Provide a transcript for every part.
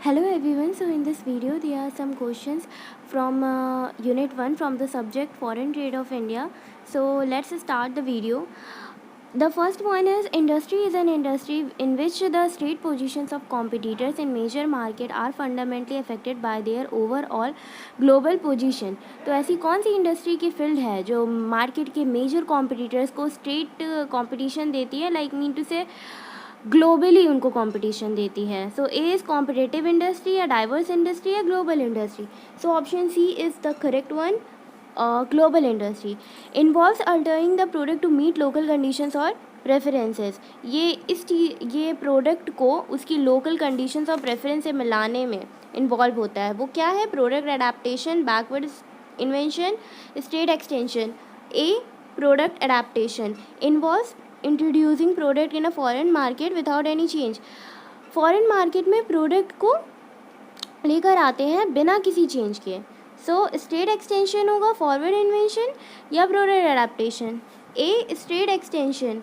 Hello everyone, so in this video there are some questions from unit 1 from the subject foreign trade of India. So let's start the video. The first one is industry is an industry in which the state positions of competitors in major market are fundamentally affected by their overall global position. तो ऐसी कौन सी industry की field है जो market के major competitors को state competition देती है, like mean to say globally उनको कंपटीशन देती है. So A is competitive industry या डाइवर्स इंडस्ट्री या global industry. So option C is the correct one. Global industry involves altering the product to meet local conditions और preferences. ये product को उसकी local conditions और preference से मिलाने में इन्वॉल्व होता है. वो क्या है? Product adaptation, backward invention, state extension. A product adaptation involves introducing product in a foreign market without any change. Foreign market में प्रोडक्ट को लेकर आते हैं बिना किसी चेंज के. सो स्टेट एक्सटेंशन होगा, फॉरवर्ड इन्वेंशन या product adaptation. A state extension.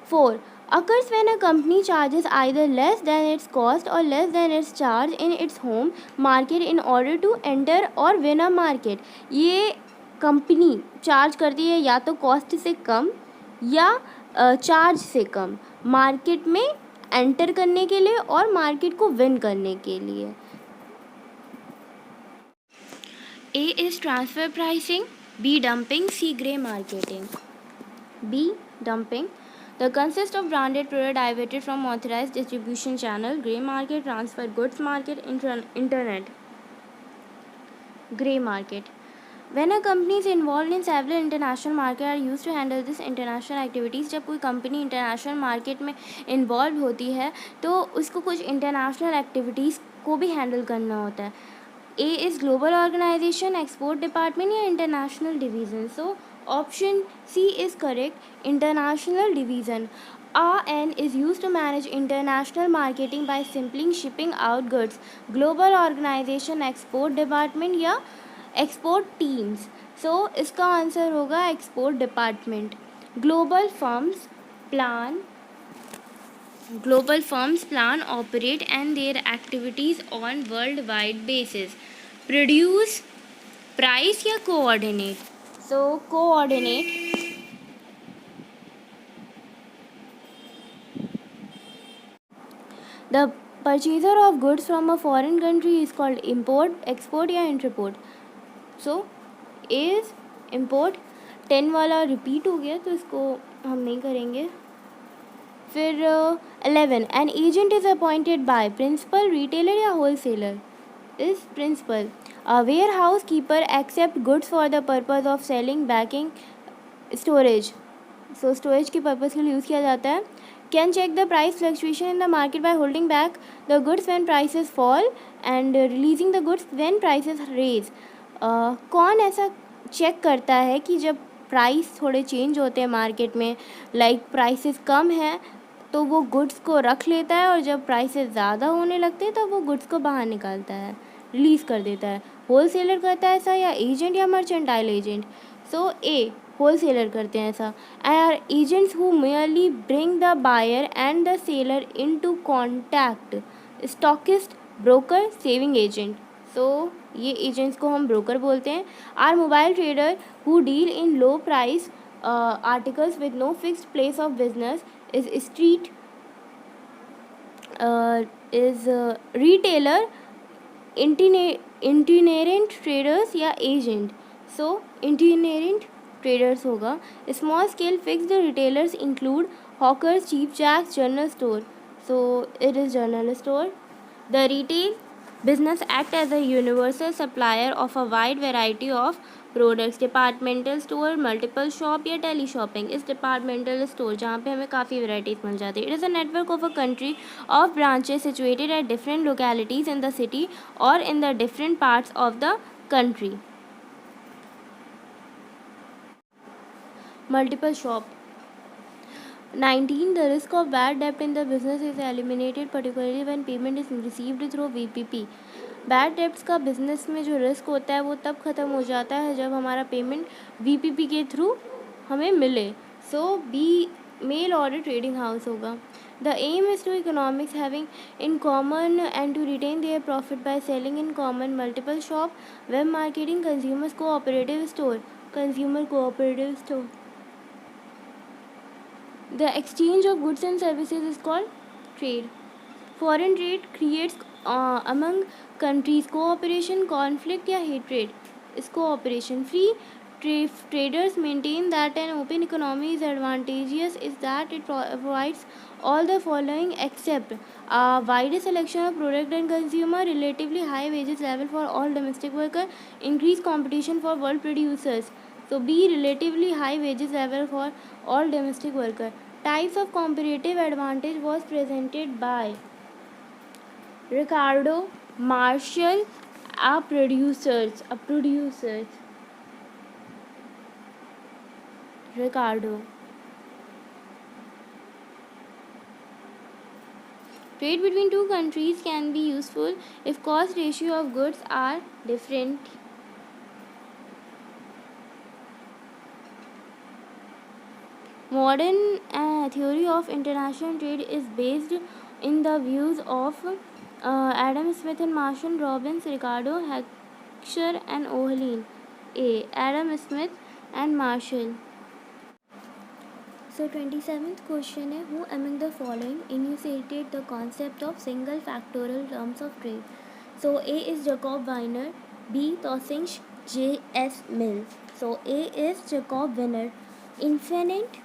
4 occurs when a company charges either less than its cost or less than its charge in its home market in order to enter or win a market. ये company charge करती है या तो cost से कम या charge से कम market में enter करने के लिए और मार्केट को विन करने के लिए. A is transfer pricing, B dumping, C grey marketing. B dumping. The consist of branded product diverted from authorized distribution channel, gray market, transfer goods market, internet. Gray market. When a company is involved in several international market are used to handle this international activities. जब कोई company international market में involve होती है तो उसको कुछ international activities को भी हैंडल करना होता है. A is global organization, export department या international division. So option C is correct, international division. RN is used to manage international marketing by simply shipping out goods. Global organization, export department या export teams. So इसका answer होगा export department. Global firms plan operate and their activities on world wide basis. Produce, price या coordinate. So coordinate. The purchaser of goods from a foreign country is called import, export या entrepot. So is import. 10 वाला repeat हो गया तो इसको हम नहीं करेंगे. फिर 11 an agent is appointed by principal, retailer या wholesaler. Is principal. A warehouse keeper accept goods for the purpose of selling, backing, storage. So storage के पर्पज़ के लिए यूज़ किया जाता है. Can check the price fluctuation in the market by holding back the goods when prices fall and releasing the goods when prices raise. कौन ऐसा check करता है कि जब प्राइस थोड़े चेंज होते हैं मार्केट में, लाइक प्राइसेस कम हैं तो वो गुड्स को रख लेता है और जब प्राइसेस ज़्यादा होने लगते हैं तो वो गुड्स को बाहर निकालता है, रिलीज़ कर देता है. होल सेलर करता है ऐसा या एजेंट या mercantile agent. So a wholesaler करते हैं ऐसा. Are agents who merely bring the buyer and the seller into contact. Stockist, broker, saving agent. So ये एजेंट्स को हम ब्रोकर बोलते हैं. Are mobile trader who deal in low price articles with no fixed place of business. Is street is retailer, itinerant traders या agent. So itinerant traders होगा. Small scale fixed retailers include hawkers, cheap jacks, general store. So it is general store. The retail business act as a universal supplier of a wide variety of products. Departmental store, multiple shop या tele shopping. इस departmental store जहाँ पे हमें काफ़ी varieties मिल जाती है. It is a network of a country of branches situated at different localities in the city और in the different parts of the country. Multiple shop. 19 The risk of bad debt in the business is eliminated particularly when payment is received through VPP. Bad debts का business में जो risk होता है वो तब ख़त्म हो जाता है जब हमारा पेमेंट VPP के थ्रू हमें मिले. So B mail order trading house होगा. The aim is to economics having in common and to retain their profit by selling in common multiple shop, web marketing, consumer cooperative store. The exchange of goods and services is called trade. Foreign trade creates among countries cooperation, conflict या hatred is cooperation. Free traders maintain that an open economy is advantageous is that it provides all the following except a wide selection of product and consumer, relatively high wages level for all domestic workers, increased competition for world producers. So B, relatively high wages level for all domestic workers. Types of comparative advantage was presented by Ricardo, Marshall, a producers. Ricardo. Trade between two countries can be useful if cost ratio of goods are different. Modern theory of international trade is based in the views of Adam Smith and Marshall Robbins, Ricardo, Heckscher and O'Helin. A. Adam Smith and Marshall. So 27th question है, who among the following initiated the concept of single factorial terms of trade? So A is Jacob Wiener, B Tosing J.S. Mill. So A is Jacob Wiener. Infinite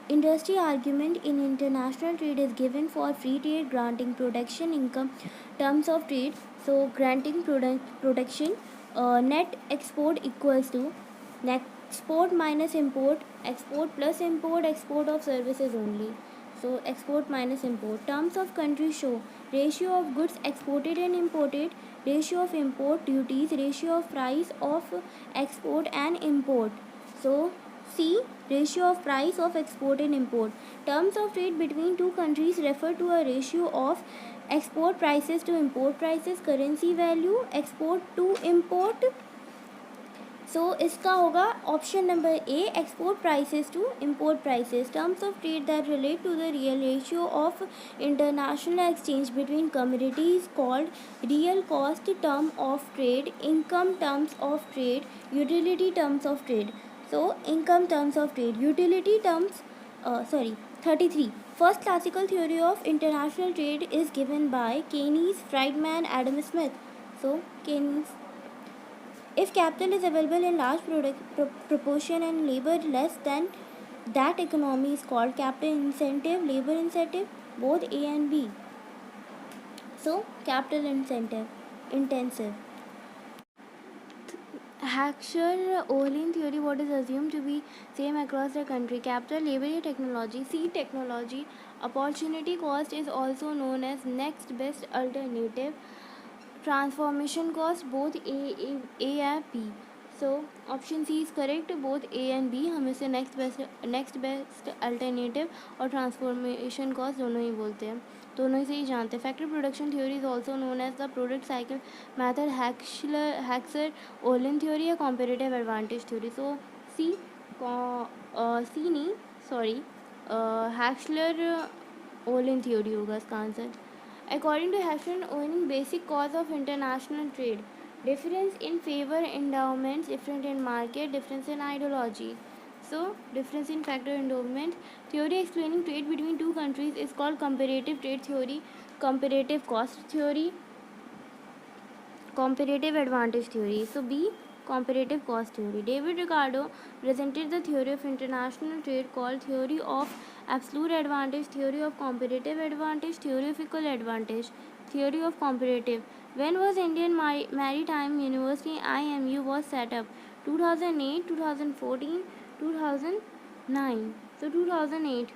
industry argument in international trade is given for free trade granting protection income terms of trade. So granting protection net export equals to net export minus import, export plus import, export of services only. So export minus import. Terms of country show ratio of goods exported and imported, ratio of import duties, ratio of price of export and import. So C, ratio of price of export and import. Terms of trade between two countries refer to a ratio of export prices to import prices, currency value, export to import. So इसका होगा option number A, export prices to import prices. Terms of trade that relate to the real ratio of international exchange between communities called real cost term of trade, income terms of trade, utility terms of trade. So income terms of trade, utility terms 33. First classical theory of international trade is given by Keynes, Friedman, Adam Smith. So Keynes, if capital is available in large proportion and labor less than that economy is called capital incentive, labor incentive, both A and B. So capital intensive. Heckscher-Ohlin theory, what is assumed to be same across the country? Capital, labor या technology? C, technology. Opportunity cost is also known as next best alternative. Transformation cost, both A and B. So option C is correct, both A and B. हम इसे next best alternative और transformation cost दोनों ही बोलते हैं, दोनों ही से ही जानते हैं. Factory production theory is also known as the product cycle method. Heckscher Ohlin theory या comparative advantage theory. So C नहीं, सॉरी, हैक्सलर-ओलिन थ्योरी होगा इसका answer. According to Heckscher-Ohlin, basic cause of international trade: difference in favor endowments, difference in market, difference in ideology. So difference in factor endowment. Theory explaining trade between two countries is called comparative trade theory, comparative cost theory, comparative advantage theory. So B, comparative cost theory. David Ricardo presented the theory of international trade called theory of absolute advantage, theory of comparative advantage, theory of equal advantage, theory of comparative. When was Indian Maritime University IMU was set up? 2008, 2014, 2009. So 2008.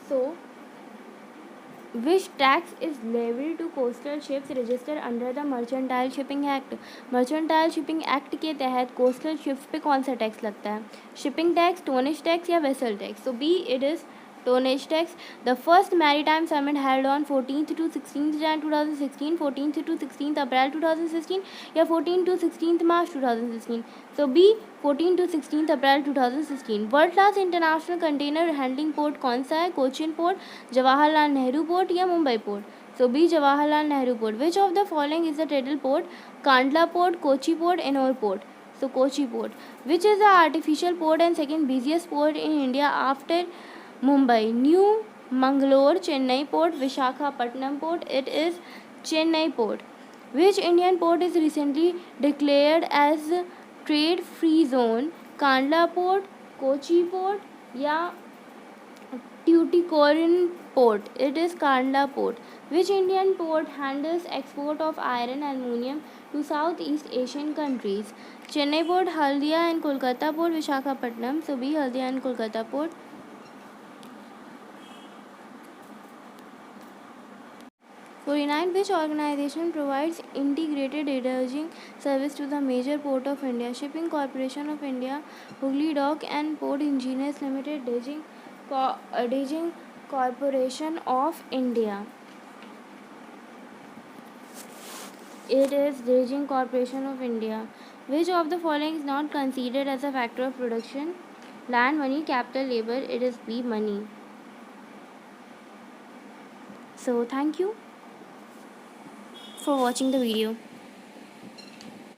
So which tax is levied to coastal ships registered under the Mercantile Shipping Act? Mercantile Shipping Act के तहत coastal ships पे कौन सा tax लगता है? Shipping tax, tonnage tax या vessel tax? So B, it is tonnage tax. The first maritime summit held on 14th to 16th Jan 2016, 14th to 16th April 2016 या 14 to 16th March 2016. So B 14 to 16th April 2016. World class international container handling port कौन सा है? Cochin port, Jawaharlal Nehru port या Mumbai port? So B Jawaharlal Nehru port. Which of the following is the tidal port? Kandla port, Kochi port, Ennore port. So Kochi port. Which is the artificial port and second busiest port in India after Mumbai? New Mangalore, Chennai port, Visakhapatnam port. It is Chennai port. Which Indian port is recently declared as trade free zone? Kandla port, Kochi port या Tuticorin port? It is Kandla port. Which Indian port handles export of iron and aluminum to Southeast Asian countries? Chennai port, Haldia and Kolkata port, Visakhapatnam. So B Haldia and Kolkata port. 49. Which organization provides integrated dredging service to the major port of India? Shipping Corporation of India, Hooghly Dock and Port Engineers Limited, Dredging Corporation of India. It is Dredging Corporation of India. Which of the following is not considered as a factor of production? Land, money, capital, labor. It is B, money. So thank you for watching the video.